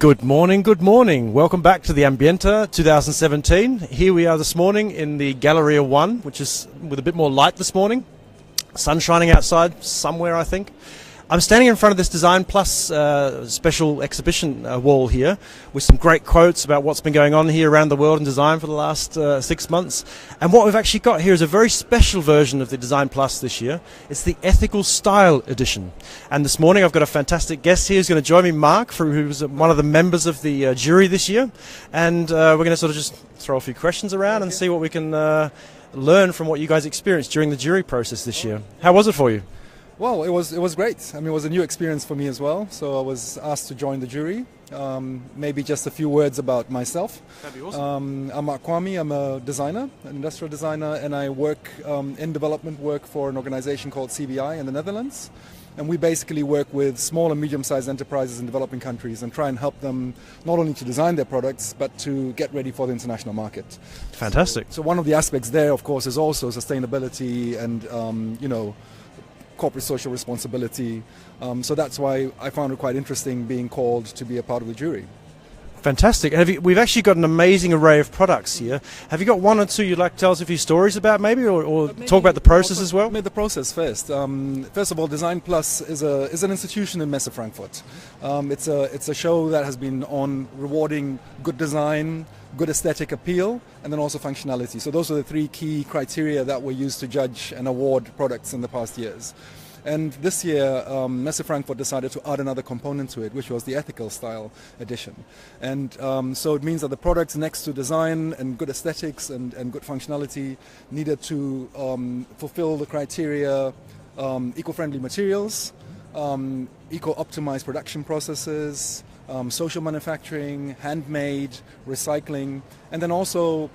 Good morning, good morning. Welcome back to the Ambiente 2017. Here we are this morning in the Galleria 1, which is with a bit more light this morning. Sun shining outside somewhere, I think. I'm standing in front of this Design Plus special exhibition wall here with some great quotes about what's been going on here around the world in design for the last 6 months. And what we've actually got here is a very special version of the Design Plus this year. It's the Ethical Style Edition. And this morning I've got a fantastic guest here who's going to join me, Mark, who's one of the members of the jury this year. And we're going to sort of just throw a few questions around and see what we can learn from what you guys experienced during the jury process this year. How was it for you? Well, it was great. I mean, it was a new experience for me as well. So I was asked to join the jury. Maybe just a few words about myself. That'd be awesome. I'm Mark Kwami. I'm a designer, an industrial designer, and I work in development work for an organization called CBI in the Netherlands. And we basically work with small and medium-sized enterprises in developing countries and try and help them not only to design their products, but to get ready for the international market. Fantastic. So one of the aspects there, of course, is also sustainability and, corporate social responsibility. So that's why I found it quite interesting being called to be a part of the jury. Fantastic. We've actually got an amazing array of products here. Have you got one or two you'd like to tell us a few stories about maybe, or talk about the process as well? Maybe the process first. First of all, Design Plus is an institution in Messe Frankfurt. It's a show that has been on rewarding good design, good aesthetic appeal, and then also functionality. So those are the three key criteria that were used to judge and award products in the past years. And this year, Messe Frankfurt decided to add another component to it, which was the Ethical Style Edition. And so it means that the products next to design and good aesthetics and good functionality needed to fulfill the criteria eco-friendly materials, eco-optimized production processes, social manufacturing, handmade, recycling, and then also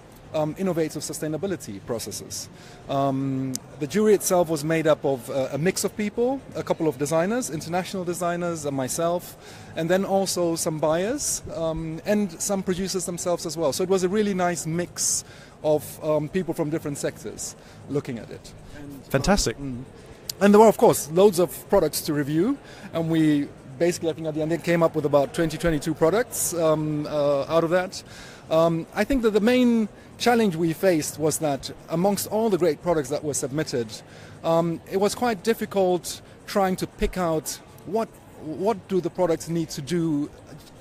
innovative sustainability processes. The jury itself was made up of a mix of people, a couple of designers, international designers and myself, and then also some buyers and some producers themselves as well. So it was a really nice mix of people from different sectors looking at it. Fantastic. And there were, of course, loads of products to review, and we basically, I think at the end, came up with about 22 products out of that. I think that the main challenge we faced was that amongst all the great products that were submitted, it was quite difficult trying to pick out what do the products need to do.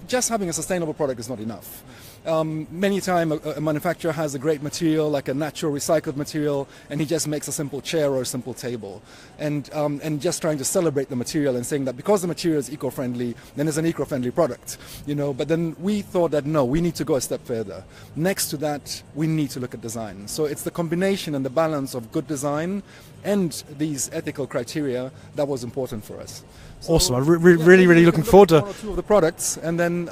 Just having a sustainable product is not enough. Many times a manufacturer has a great material, like a natural recycled material, and he just makes a simple chair or a simple table. And just trying to celebrate the material and saying that because the material is eco-friendly, then it's an eco-friendly product. But then we thought that no, we need to go a step further. Next to that, we need to look at design. So it's the combination and the balance of good design and these ethical criteria that was important for us. So, awesome. I'm really looking forward to one or two of the products, and then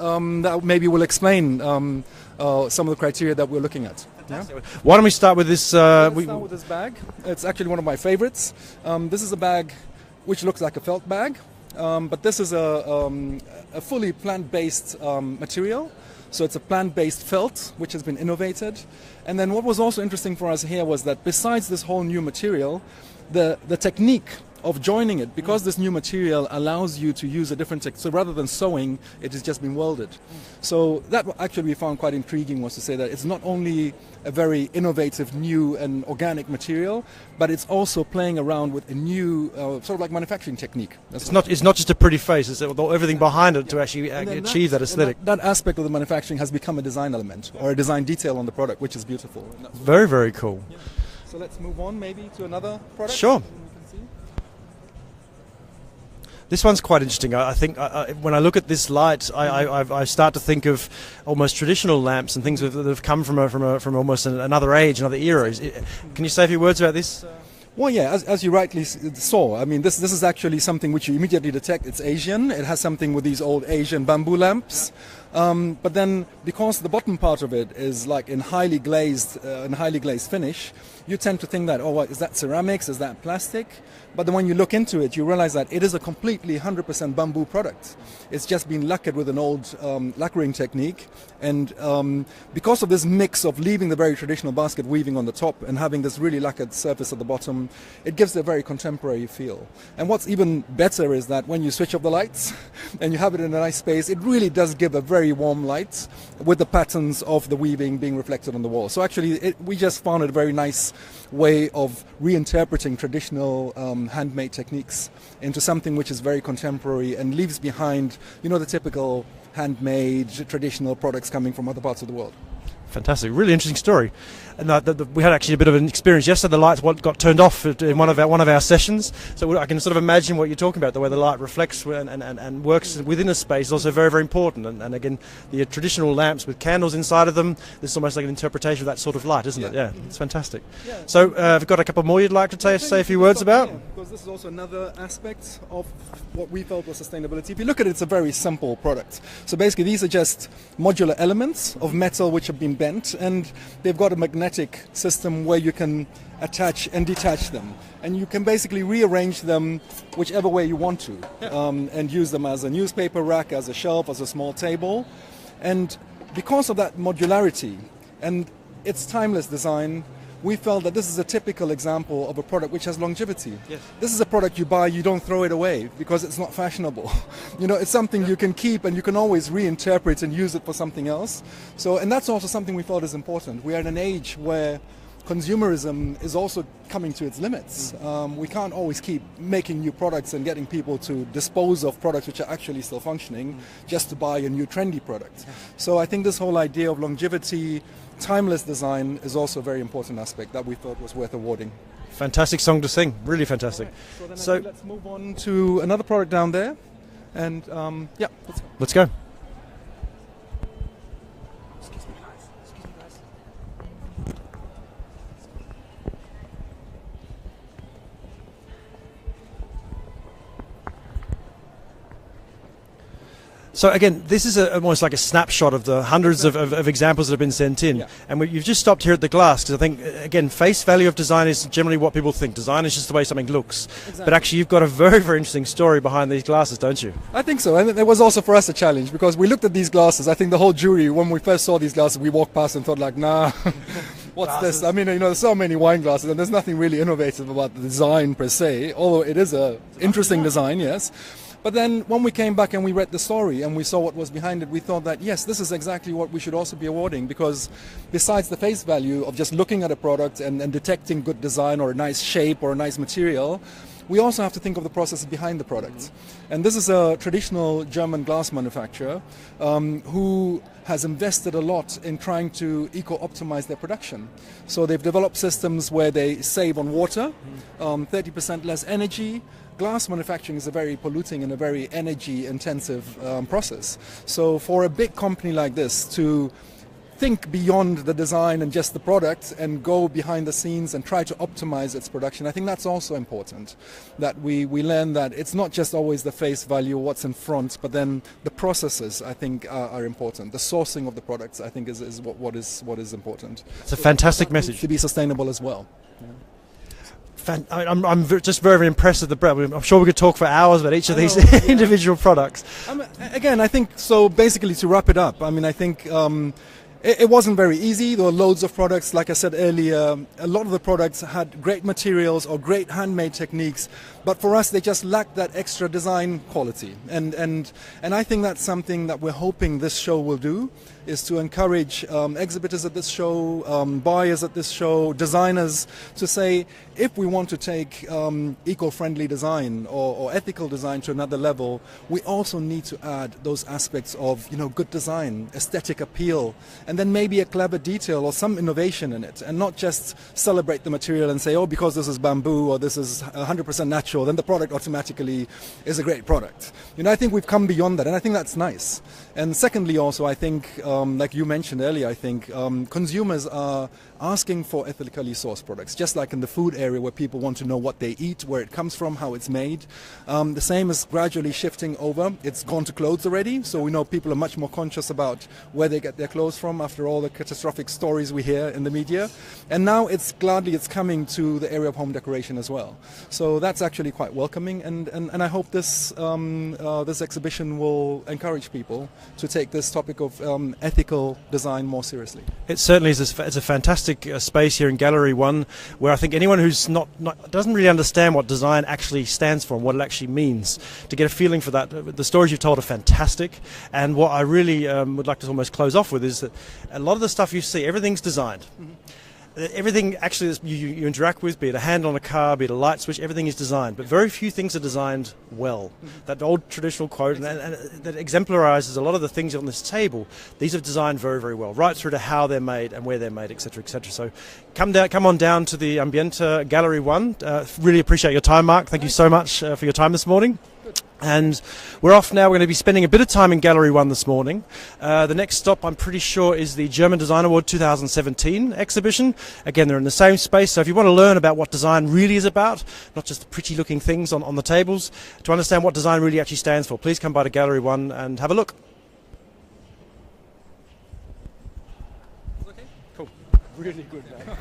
that maybe will explain some of the criteria that we're looking at. Yeah? Why don't we start with this? Let's start with this bag. It's actually one of my favorites. This is a bag which looks like a felt bag, but this is a fully plant-based material. So it's a plant-based felt which has been innovated. And then what was also interesting for us here was that besides this whole new material, the technique of joining it, because this new material allows you to use a different technique. So rather than sewing, it has just been welded. So that actually we found quite intriguing, was to say that it's not only a very innovative, new and organic material, but it's also playing around with a new sort of like manufacturing technique. It's not just a pretty face, it's everything behind it to actually achieve that aesthetic. That aspect of the manufacturing has become a design element or a design detail on the product, which is beautiful. Very, very cool. Yeah. So let's move on maybe to another product. Sure. This one's quite interesting. I think when I look at this light, I start to think of almost traditional lamps and things that have come from almost another age, another era. Can you say a few words about this? Well, yeah, as you rightly saw, I mean, this is actually something which you immediately detect. It's Asian. It has something with these old Asian bamboo lamps. But then, because the bottom part of it is like in highly glazed finish, you tend to think that, oh, is that ceramics? Is that plastic? But then when you look into it, you realize that it is a completely 100% bamboo product. It's just been lacquered with an old lacquering technique. And because of this mix of leaving the very traditional basket weaving on the top and having this really lacquered surface at the bottom, it gives a very contemporary feel. And what's even better is that when you switch off the lights and you have it in a nice space, it really does give a very warm light with the patterns of the weaving being reflected on the wall. So actually, we just found it a very nice way of reinterpreting traditional handmade techniques into something which is very contemporary and leaves behind, the typical handmade traditional products coming from other parts of the world. Fantastic, really interesting story. And we had actually a bit of an experience yesterday. The lights got turned off in one of our sessions, so I can sort of imagine what you're talking about. The way the light reflects and works within a space is also very, very important. And again, the traditional lamps with candles inside of them, this is almost like an interpretation of that sort of light, isn't it? Yeah, it's fantastic. Yeah. So I've got a couple more you'd like to say a few words about? Because this is also another aspect of what we felt was sustainability. If you look at it, it's a very simple product. So basically, these are just modular elements of metal which have been bent, and they've got a magnetic system where you can attach and detach them, and you can basically rearrange them whichever way you want to, and use them as a newspaper rack, as a shelf, as a small table. And because of that modularity and its timeless design, we felt that this is a typical example of a product which has longevity. Yes. This is a product you buy, you don't throw it away because it's not fashionable. It's something you can keep and you can always reinterpret and use it for something else. So, and that's also something we thought is important. We are in an age where consumerism is also coming to its limits. We can't always keep making new products and getting people to dispose of products which are actually still functioning just to buy a new trendy product. So I think this whole idea of longevity, timeless design is also a very important aspect that we thought was worth awarding. Fantastic song to sing, really fantastic. Right. So let's move on to another product down there, and let's go. Excuse me guys. So again, this is almost like a snapshot of the hundreds of examples that have been sent in. And you've just stopped here at the glass, because I think, again, face value of design is generally what people think. Design is just the way something looks. Exactly. But actually, you've got a very, very interesting story behind these glasses, don't you? I think so. And it was also for us a challenge, because we looked at these glasses. I think the whole jury, when we first saw these glasses, we walked past and thought like, nah, what's glasses. This? I mean, there's so many wine glasses, and there's nothing really innovative about the design per se, although it is an interesting design, yes. But then when we came back and we read the story and we saw what was behind it, we thought that, yes, this is exactly what we should also be awarding, because besides the face value of just looking at a product and detecting good design or a nice shape or a nice material, we also have to think of the process behind the product. And this is a traditional German glass manufacturer who has invested a lot in trying to eco-optimize their production. So they've developed systems where they save on water, 30% less energy. Glass manufacturing is a very polluting and a very energy-intensive process. So for a big company like this to think beyond the design and just the product and go behind the scenes and try to optimize its production, I think that's also important. That we learn that it's not just always the face value, what's in front, but then the processes, I think, are important. The sourcing of the products, I think, is what is important. It's a fantastic message. To be sustainable as well. Yeah. I'm just very, very impressed with the breadth. I'm sure we could talk for hours about each of these individual products. Again, I think, so basically to wrap it up, I mean, I think it wasn't very easy. There were loads of products. Like I said earlier, a lot of the products had great materials or great handmade techniques, but for us they just lacked that extra design quality. And I think that's something that we're hoping this show will do, is to encourage exhibitors at this show, buyers at this show, designers, to say, if we want to take eco-friendly design or ethical design to another level, we also need to add those aspects of good design, aesthetic appeal, and then maybe a clever detail or some innovation in it, and not just celebrate the material and say, oh, because this is bamboo or this is 100% natural, then the product automatically is a great product. I think we've come beyond that, and I think that's nice. And secondly, also, I think, like you mentioned earlier, I think consumers are asking for ethically sourced products, just like in the food area where people want to know what they eat, where it comes from, how it's made. The same is gradually shifting over. It's gone to clothes already, so we know people are much more conscious about where they get their clothes from after all the catastrophic stories we hear in the media. And now it's coming to the area of home decoration as well. So that's actually really quite welcoming, and I hope this this exhibition will encourage people to take this topic of ethical design more seriously. It certainly is. It's a fantastic space here in Gallery 1, where I think anyone who's not doesn't really understand what design actually stands for and what it actually means, to get a feeling for that. The stories you've told are fantastic, and what I really would like to almost close off with is that a lot of the stuff you see, everything's designed. Mm-hmm. Everything actually you interact with, be it a hand on a car, be it a light switch, everything is designed. But very few things are designed well. Mm-hmm. That old traditional quote, and that exemplarizes a lot of the things on this table. These are designed very, very well, right through to how they're made and where they're made, etc., etc. So come on down to the Ambiente Gallery 1. Really appreciate your time, Mark. Thank you so much for your time this morning. And we're off now. We're going to be spending a bit of time in Gallery 1 this morning. The next stop, I'm pretty sure, is the German Design Award 2017 exhibition. Again, they're in the same space, so if you want to learn about what design really is about, not just the pretty looking things on the tables, to understand what design really actually stands for, please come by to Gallery 1 and have a look. Okay. Cool. Really good, man.